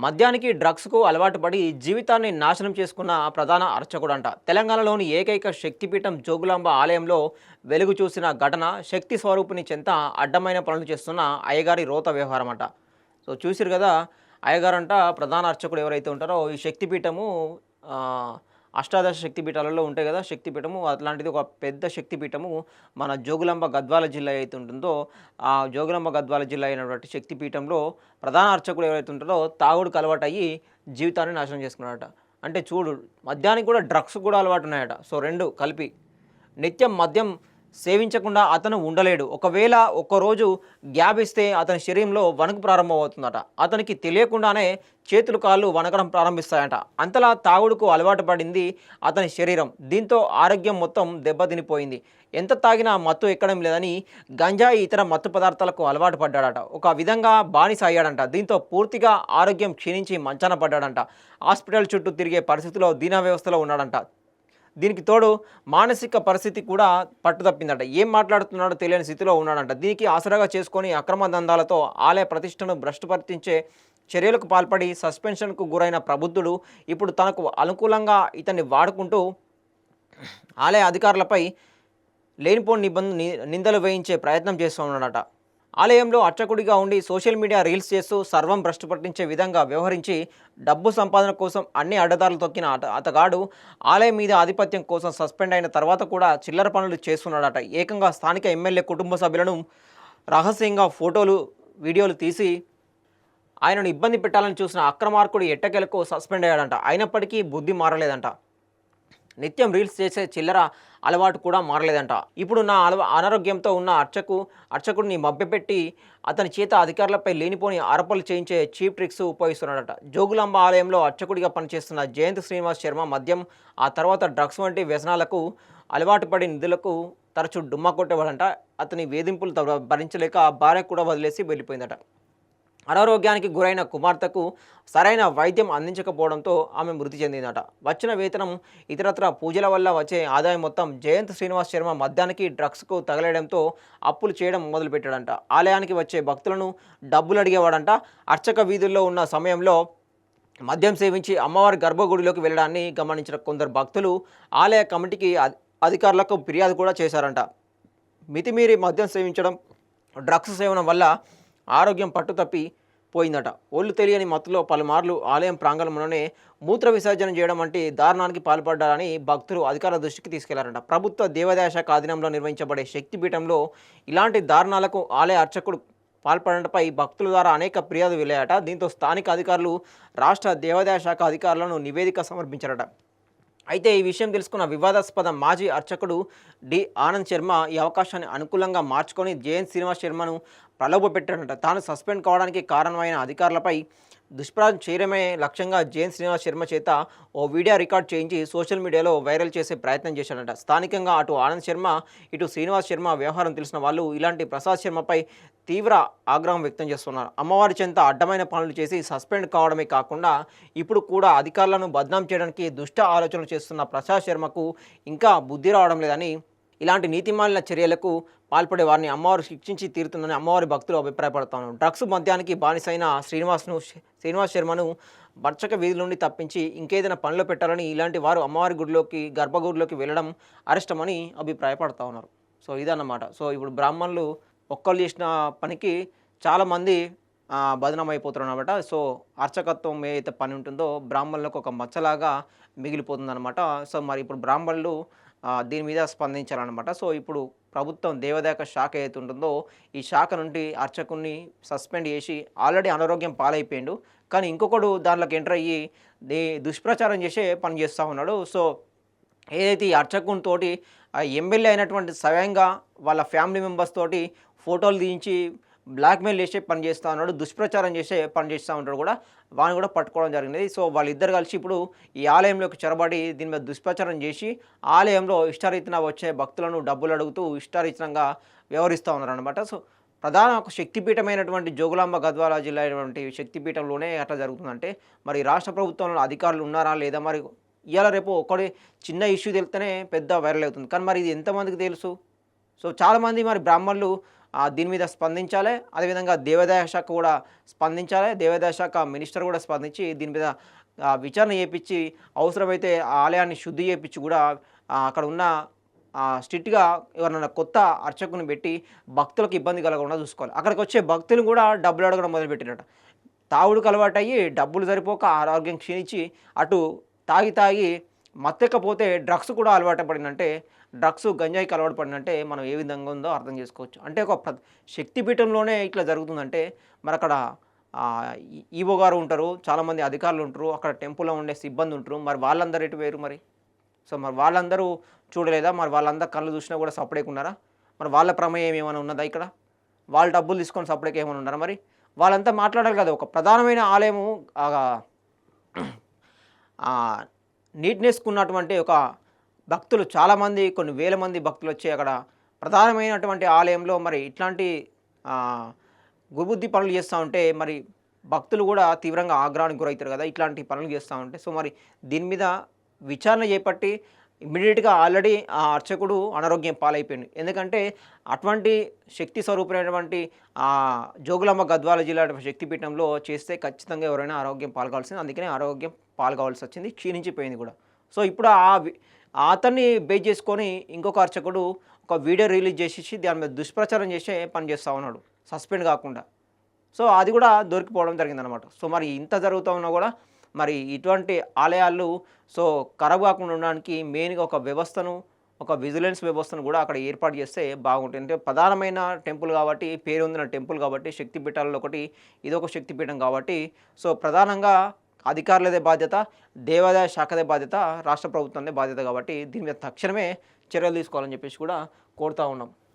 మద్యానికి డ్రగ్స్కు అలవాటు పడి జీవితాన్ని నాశనం చేసుకున్న ప్రధాన అర్చకుడంట. తెలంగాణలోని ఏకైక శక్తిపీఠం జోగులాంబ ఆలయంలో వెలుగు చూసిన ఘటన శక్తి స్వరూపిణి చెంత అడ్డమైన పనులు చేస్తున్న అయ్యగారి రోత వ్యవహారం అంట. సో చూసిరు కదా, అయ్యగారంట ప్రధాన అర్చకుడు ఎవరైతే ఉంటారో ఈ శక్తిపీఠము అష్టాదశ శక్తిపీఠాలలో ఉంటాయి కదా శక్తిపీఠము, అట్లాంటిది ఒక పెద్ద శక్తిపీఠము మన జోగులాంబ గద్వాల జిల్లా అయితే ఉంటుందో ఆ జోగులాంబ గద్వాల జిల్లా అయినటువంటి శక్తిపీఠంలో ప్రధాన అర్చకుడు ఎవరైతే ఉంటారో తాగుడుకు అలవాటు అయ్యి జీవితాన్ని నాశనం చేసుకున్నాడట. అంటే చూడు, మద్యానికి కూడా డ్రగ్స్ కూడా అలవాటు ఉన్నాయట. సో రెండు కలిపి నిత్యం మద్యం సేవించకుండా అతను ఉండలేడు. ఒకవేళ ఒక్కరోజు గ్యాప్ ఇస్తే అతని శరీరంలో వణుకు ప్రారంభమవుతుందట. అతనికి తెలియకుండానే చేతులు కాళ్ళు వణకడం ప్రారంభిస్తాయట. అంతలా తాగుడుకు అలవాటు పడింది అతని శరీరం. దీంతో ఆరోగ్యం మొత్తం దెబ్బతినిపోయింది. ఎంత తాగినా మత్తు ఎక్కడం లేదని గంజాయి ఇతర మత్తు పదార్థాలకు అలవాటు పడ్డాడట. ఒక విధంగా బానిస అయ్యాడంట. దీంతో పూర్తిగా ఆరోగ్యం క్షీణించి మంచాన పడ్డాడంట. హాస్పిటల్ చుట్టూ తిరిగే పరిస్థితిలో దీనా వ్యవస్థలో ఉన్నాడంట. దీనికి తోడు మానసిక పరిస్థితి కూడా పట్టుదప్పిందట. ఏం మాట్లాడుతున్నాడో తెలియని స్థితిలో ఉన్నాడంట. దీనికి ఆసరాగా చేసుకొని అక్రమ దందాలతో ఆలయ ప్రతిష్టను భ్రష్టుపట్టించే చర్యలకు పాల్పడి సస్పెన్షన్కు గురైన ప్రబుద్ధుడు ఇప్పుడు తనకు అనుకూలంగా ఇతన్ని వాడుకుంటూ ఆలయ అధికారులపై లేనిపోని నిందలు వేయించే ప్రయత్నం చేస్తూ ఉన్నాడట. ఆలయంలో అర్చకుడిగా ఉండి సోషల్ మీడియా రీల్స్ చేస్తూ సర్వం భ్రష్టు పట్టించే విధంగా వ్యవహరించి డబ్బు సంపాదన కోసం అన్ని అడ్డదారులు తొక్కిన అతగాడు ఆలయం మీద ఆధిపత్యం కోసం సస్పెండ్ అయిన తర్వాత కూడా చిల్లర పనులు చేస్తున్నాడట. ఏకంగా స్థానిక ఎమ్మెల్యే కుటుంబ సభ్యులను రహస్యంగా ఫోటోలు వీడియోలు తీసి ఆయనను ఇబ్బంది పెట్టాలని చూసిన అక్రమార్కుడు ఎట్టకేలకు సస్పెండ్ అయ్యాడంట. అయినప్పటికీ బుద్ధి మారలేదంట. నిత్యం రీల్స్ చేసే చిల్లర అలవాటు కూడా మారలేదంట. ఇప్పుడు నా అనారోగ్యంతో ఉన్న అర్చకుడిని మభ్యపెట్టి అతని చేత అధికారులపై లేనిపోని ఆరోపణలు చేయించే చీప్ ట్రిక్స్ ఉపయోగిస్తున్నాడట. జోగులాంబ ఆలయంలో అర్చకుడిగా పనిచేస్తున్న జయంత్ శ్రీనివాస్ శర్మ మద్యం, ఆ తర్వాత డ్రగ్స్ వంటి వ్యసనాలకు అలవాటు పడి నిధులకు తరచూ డుమ్మా కొట్టేవాడంట. అతని వేధింపులు భరించలేక భార్య కూడా వదిలేసి వెళ్ళిపోయిందట. అనారోగ్యానికి గురైన కుమార్తెకు సరైన వైద్యం అందించకపోవడంతో ఆమె మృతి చెందిందట. వచ్చిన వేతనం ఇతరత్ర పూజల వల్ల వచ్చే ఆదాయం మొత్తం జయంత్ శ్రీనివాస్ శర్మ మద్యానికి డ్రగ్స్కు తగలేయడంతో అప్పులు చేయడం మొదలుపెట్టాడంట. ఆలయానికి వచ్చే భక్తులను డబ్బులు అడిగేవాడంట. అర్చక వీధుల్లో ఉన్న సమయంలో మద్యం సేవించి అమ్మవారి గర్భగుడిలోకి వెళ్ళడాన్ని గమనించిన కొందరు భక్తులు ఆలయ కమిటీకి అధికారులకు ఫిర్యాదు కూడా చేశారంట. మితిమీరి మద్యం సేవించడం, డ్రగ్స్ సేవనం వల్ల ఆరోగ్యం పట్టుతప్పి పోయిందట. ఒళ్ళు తెలియని మత్తులో పలుమార్లు ఆలయం ప్రాంగణంలోనే మూత్ర విసర్జన చేయడం వంటి దారుణానికి పాల్పడ్డారని భక్తులు అధికారుల దృష్టికి తీసుకెళ్లారంట. ప్రభుత్వ దేవాదాయ శాఖ ఆధీనంలో నిర్వహించబడే శక్తిపీఠంలో ఇలాంటి దారుణాలకు ఆలయ అర్చకుడు పాల్పడటంపై భక్తుల ద్వారా అనేక ఫిర్యాదులు వెళ్ళాయట. దీంతో స్థానిక అధికారులు రాష్ట్ర దేవాదాయ శాఖ అధికారులను నివేదిక సమర్పించారట. అయితే ఈ విషయం తెలుసుకున్న వివాదాస్పద మాజీ అర్చకుడు డి ఆనంద్ శర్మ ఈ అవకాశాన్ని అనుకూలంగా మార్చుకొని జయంత్ శ్రీనివాస్ శర్మను ప్రలోభపెట్టాడంట. తాను సస్పెండ్ కావడానికి కారణమైన అధికారులపై దుష్ప్రచారం చేయడమే లక్ష్యంగా జయంత్ శ్రీనివాస్ శర్మ చేత ఓ వీడియో రికార్డ్ చేయించి సోషల్ మీడియాలో వైరల్ చేసే ప్రయత్నం చేశాడంట. స్థానికంగా అటు ఆనంద్ శర్మ ఇటు శ్రీనివాస్ శర్మ వ్యవహారం తెలిసిన వాళ్ళు ఇలాంటి ప్రసాద్ శర్మపై తీవ్ర ఆగ్రహం వ్యక్తం చేస్తున్నారు. అమ్మవారి చెంత అడ్డమైన పనులు చేసి సస్పెండ్ కావడమే కాకుండా ఇప్పుడు కూడా అధికారులను బద్నాం చేయడానికి దుష్ట ఆలోచనలు చేస్తున్న ప్రసాద్ శర్మకు ఇంకా బుద్ధి రావడం లేదని, ఇలాంటి నీతిమాలిన చర్యలకు పాల్పడే వారిని అమ్మవారు శిక్షించి తీరుతుందని అమ్మవారి భక్తులు అభిప్రాయపడతాను. డ్రగ్స్ మద్యానికి బానిసైన శ్రీనివాస్ శర్మను భర్చక వీధుల నుండి తప్పించి ఇంకేదైనా పనిలో పెట్టాలని ఇలాంటి వారు అమ్మవారి గర్భగుడిలోకి వెళ్ళడం అరిష్టమని అభిప్రాయపడతా ఉన్నారు. సో ఇదన్నమాట. సో ఇప్పుడు బ్రాహ్మణులు ఒక్కళ్ళు చేసిన పనికి చాలామంది బదనాం అయిపోతున్నారు అనమాట. సో అర్చకత్వం ఏదైతే పని ఉంటుందో బ్రాహ్మణులకు ఒక మచ్చలాగా మిగిలిపోతుందన్నమాట. సో మరి ఇప్పుడు బ్రాహ్మణులు దీని మీద స్పందించాలన్నమాట. సో ఇప్పుడు ప్రభుత్వం దేవాదాయ శాఖ ఏదైతే ఉంటుందో ఈ శాఖ నుండి అర్చకుని సస్పెండ్ చేసి ఆల్రెడీ అనారోగ్యం పాలైపోయిండు, కానీ ఇంకొకడు దాంట్లోకి ఎంటర్ అయ్యి దుష్ప్రచారం చేసే పని చేస్తూ ఉన్నాడు. సో ఏదైతే ఈ అర్చకుని తోటి ఎమ్మెల్యే అయినటువంటి స్వయంగా వాళ్ళ ఫ్యామిలీ మెంబర్స్ తోటి ఫోటోలు తీయించి బ్లాక్మెయిల్ చేసే పని చేస్తూ ఉన్నాడు, దుష్ప్రచారం చేసే పని చేస్తూ ఉంటాడు కూడా, వాడిని కూడా పట్టుకోవడం జరిగింది. సో వాళ్ళిద్దరు కలిసి ఇప్పుడు ఈ ఆలయంలోకి చొరబడి దీని మీద దుష్ప్రచారం చేసి ఆలయంలో ఇష్టారీతిన వచ్చే భక్తులను డబ్బులు అడుగుతూ ఇష్టారీతంగా వ్యవహరిస్తూ ఉన్నారనమాట. సో ప్రధాన ఒక శక్తిపీఠమైనటువంటి జోగులాంబ గద్వాల జిల్లా అయినటువంటి శక్తిపీఠంలోనే అట్లా జరుగుతుందంటే మరి రాష్ట్ర ప్రభుత్వంలో అధికారులు ఉన్నారా లేదా, మరి ఇవాళ రేపు ఒకటి చిన్న ఇష్యూ తెలిస్తేనే పెద్ద వైరల్ అవుతుంది. కానీ మరి ఇది ఎంతమందికి తెలుసు? సో చాలామంది మరి బ్రాహ్మణులు దీని మీద స్పందించాలి. అదేవిధంగా దేవాదాయ శాఖ కూడా స్పందించాలి. దేవాదాయ శాఖ మినిస్టర్ కూడా స్పందించి దీని మీద విచారణ చేపిచ్చి అవసరమైతే ఆ ఆలయాన్ని శుద్ధి చేపిచ్చి కూడా అక్కడ ఉన్న స్ట్రిక్ట్‌గా ఎవరినైనా కొత్త అర్చకుని పెట్టి భక్తులకు ఇబ్బంది కలగకుండా చూసుకోవాలి. అక్కడికొచ్చే భక్తులు కూడా డబ్బులు అడగడం మొదలుపెట్టిరట. తాగుడుకు అలవాటయ్యి డబ్బులు సరిపోక ఆరోగ్యం క్షీణించి అటు తాగి మత్తెక్కపోతే డ్రగ్స్ కూడా అలవాటు పడిందంటే డ్రగ్స్ గంజాయికి అలవాటు పడిందంటే మనం ఏ విధంగా ఉందో అర్థం చేసుకోవచ్చు. అంటే ఒక శక్తిపీఠంలోనే ఇట్లా జరుగుతుందంటే మరి అక్కడ ఈవో గారు ఉంటారు, చాలామంది అధికారులు ఉంటారు, అక్కడ టెంపుల్‌లో ఉండే సిబ్బంది ఉంటారు. మరి వాళ్ళందరూ ఎటు పోయిర్రు మరి? సో మరి వాళ్ళందరూ చూడలేదా? మరి వాళ్ళందరూ కళ్ళు చూసినా కూడా సప్పుడేకున్నారా? మరి వాళ్ళ ప్రమేయం ఏమైనా ఉన్నదా ఇక్కడ? వాళ్ళు డబ్బులు తీసుకొని సప్పుడేక ఏమైనా ఉన్నారా మరి? వాళ్ళంతా మాట్లాడాలి కదా! ఒక ప్రధానమైన ఆలయము నీట్‌నెస్‌కు ఉన్నటువంటి ఒక భక్తులు చాలామంది కొన్ని వేల మంది భక్తులొచ్చి అక్కడ ప్రధానమైనటువంటి ఆలయంలో మరి ఇట్లాంటి ఆహ్, దుర్బుద్ధి పనులు చేస్తా ఉంటే మరి భక్తులు కూడా తీవ్రంగా ఆగ్రహానికి గురవుతారు కదా! ఇట్లాంటి పనులు చేస్తా ఉంటే. సో మరి దీని మీద విచారణ చేపట్టి ఇమ్మీడియేట్‌గా ఆల్రెడీ ఆ అర్చకుడు అనారోగ్యం పాలైపోయిండు. ఎందుకంటే అటువంటి శక్తి స్వరూపులైనటువంటి జోగులాంబ గద్వాల జిల్లా శక్తిపీఠంలో చేస్తే ఖచ్చితంగా ఎవరైనా ఆరోగ్యం పాల్గొవాల్సింది. అందుకనే ఆరోగ్యం పాల్గొవాల్సొచ్చింది. క్షీణించిపోయింది కూడా. సో ఇప్పుడు అతన్ని బేస్ చేసుకొని ఇంకొక అర్చకుడు ఒక వీడియో రిలీజ్ చేసేసి దాని మీద దుష్ప్రచారం చేసే పని చేస్తా ఉన్నాడు. సస్పెండ్ కాకుండా. సో అది కూడా దొరికిపోవడం జరిగిందనమాట. సో మరి ఇంత జరుగుతూ ఉన్నా కూడా మరి ఇటువంటి ఆలయాలు సో ఖరాబ్ కాకుండా ఉండడానికి మెయిన్‌గా ఒక వ్యవస్థను, ఒక విజిలెన్స్ వ్యవస్థను కూడా అక్కడ ఏర్పాటు చేస్తే బాగుంటుంది. అంటే ప్రధానమైన టెంపుల్ కాబట్టి, పేరొందిన టెంపుల్ కాబట్టి, శక్తిపీఠాలలో ఒకటి ఇదొక శక్తిపీఠం కాబట్టి సో ప్రధానంగా అధికారులదే బాధ్యత, దేవాదాయ శాఖదే బాధ్యత, రాష్ట్ర ప్రభుత్వందే బాధ్యత కాబట్టి దీని మీద తక్షణమే చర్యలు తీసుకోవాలని చెప్పేసి కూడా కోరుతా ఉన్నాం.